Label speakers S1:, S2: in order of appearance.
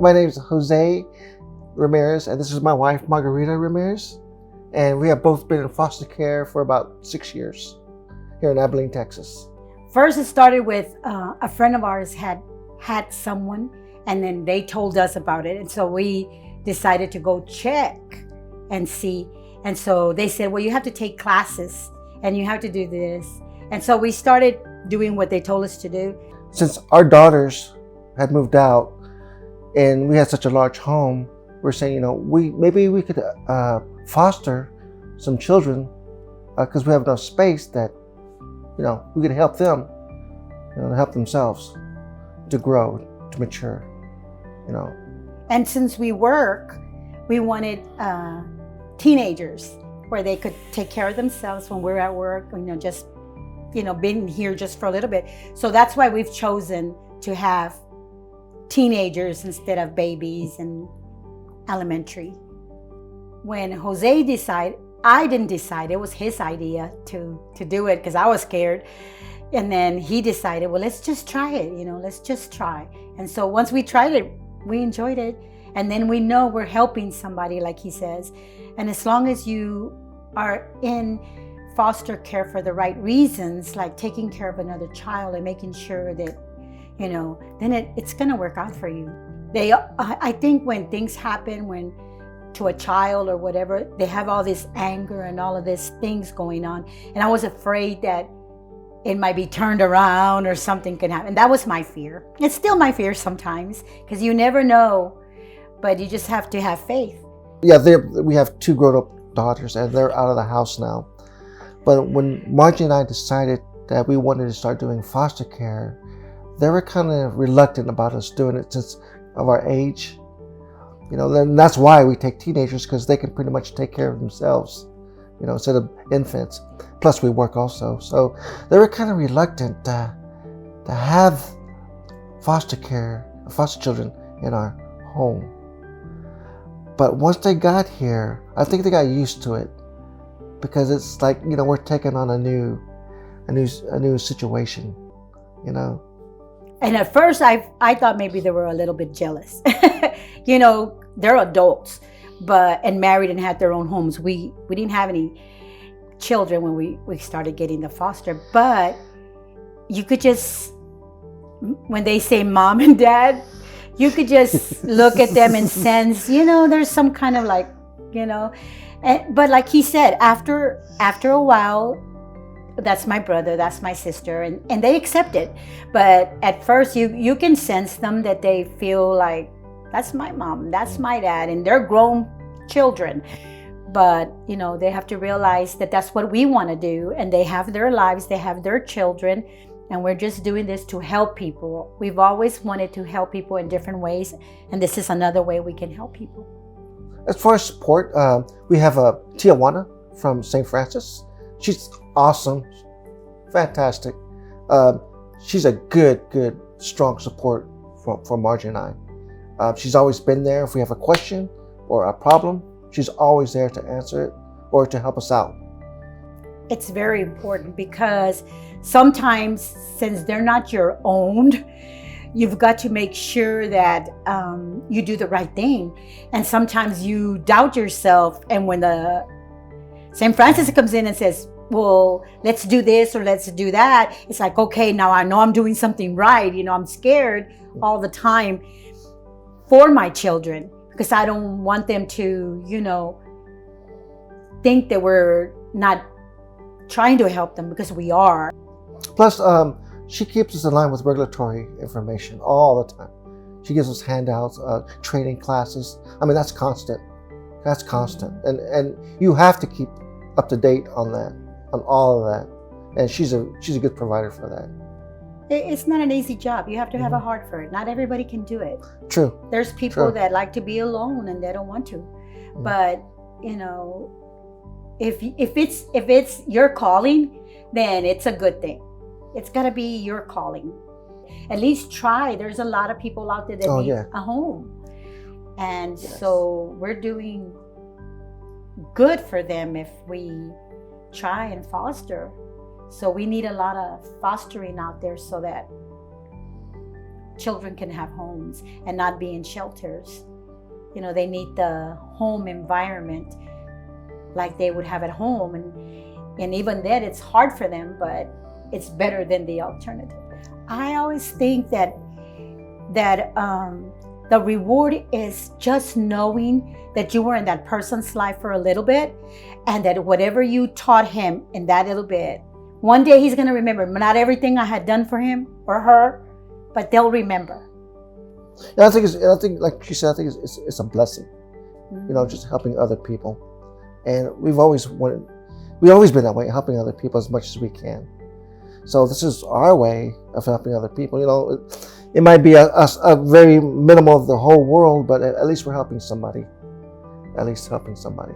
S1: My name is José Ramirez, and this is my wife, Margarita Ramirez. And we have both been in foster care for about 6 years here in Abilene, Texas.
S2: First, it started with a friend of ours had someone, and then they told us about it. And so we decided to go check and see. And so they said, well, you have to take classes and you have to do this. And so we started doing what they told us to do.
S1: Since our daughters had moved out and we had such a large home, we're saying, maybe we could foster some children because we have enough space that, we could help them, help themselves to grow, to mature,
S2: And since we work, we wanted teenagers where they could take care of themselves when we're at work, just, being here just for a little bit. So that's why we've chosen to have teenagers instead of babies and elementary. When Jose decided, I didn't decide, it was his idea to do it because I was scared. And then he decided, well, let's just try it, let's just try. And so once we tried it, we enjoyed it. And then we know we're helping somebody, like he says. And as long as you are in foster care for the right reasons, like taking care of another child and making sure that, then it's going to work out for you. I think when things happen, to a child or whatever, they have all this anger and all of these things going on. And I was afraid that it might be turned around or something could happen. That was my fear. It's still my fear sometimes because you never know, but you just have to have faith.
S1: Yeah, we have 2 grown-up daughters and they're out of the house now. But when Margie and I decided that we wanted to start doing foster care, they were kind of reluctant about us doing it since of our age. Then that's why we take teenagers, because they can pretty much take care of themselves, instead of infants. Plus we work also. So they were kind of reluctant to have foster children in our home. But once they got here, I think they got used to it, because it's like, we're taking on a new situation,
S2: And at first I thought maybe they were a little bit jealous. They're adults, and married and had their own homes. We didn't have any children when we started getting the foster, but you could just, when they say mom and dad, you could just look at them and sense, there's some kind of like, but like he said, after a while, that's my brother, that's my sister, and they accept it. But at first you can sense them that they feel like, that's my mom, that's my dad, and they're grown children. But, they have to realize that that's what we want to do, and they have their lives, they have their children, and we're just doing this to help people. We've always wanted to help people in different ways, and this is another way we can help people.
S1: As far as support, we have Tijuana from St. Francis. She's awesome, fantastic. She's a good, strong support for Margie and I. She's always been there. If we have a question or a problem, she's always there to answer it or to help us out.
S2: It's very important because sometimes, since they're not your own, you've got to make sure that you do the right thing. And sometimes you doubt yourself. And when the St. Francis comes in and says, well, let's do this or let's do that, it's like, okay, now I know I'm doing something right. I'm scared all the time for my children because I don't want them to, think that we're not trying to help them, because we are.
S1: Plus, she keeps us in line with regulatory information all the time. She gives us handouts, training classes. That's constant. That's constant. And you have to keep up to date on that, on all of that. And she's a good provider for that.
S2: It's not an easy job. You have to have a heart for it. Not everybody can do it.
S1: True.
S2: There's people that like to be alone and they don't want to. But, if it's your calling, then it's a good thing. It's got to be your calling. At least try. There's a lot of people out there that need a home. And so we're doing good for them if we try and foster. So we need a lot of fostering out there so that children can have homes and not be in shelters. You know, they need the home environment like they would have at home. And even then, it's hard for them, but it's better than the alternative. I always think that the reward is just knowing that you were in that person's life for a little bit, and that whatever you taught him in that little bit, one day he's going to remember. Not everything I had done for him or her, but they'll remember.
S1: Yeah, I think, like she said, I think it's a blessing.
S2: Mm-hmm.
S1: You know, just helping other people, and we've always been that way, helping other people as much as we can. So this is our way of helping other people. You know, it might be a very minimal of the whole world, but at least we're helping somebody. At least helping somebody.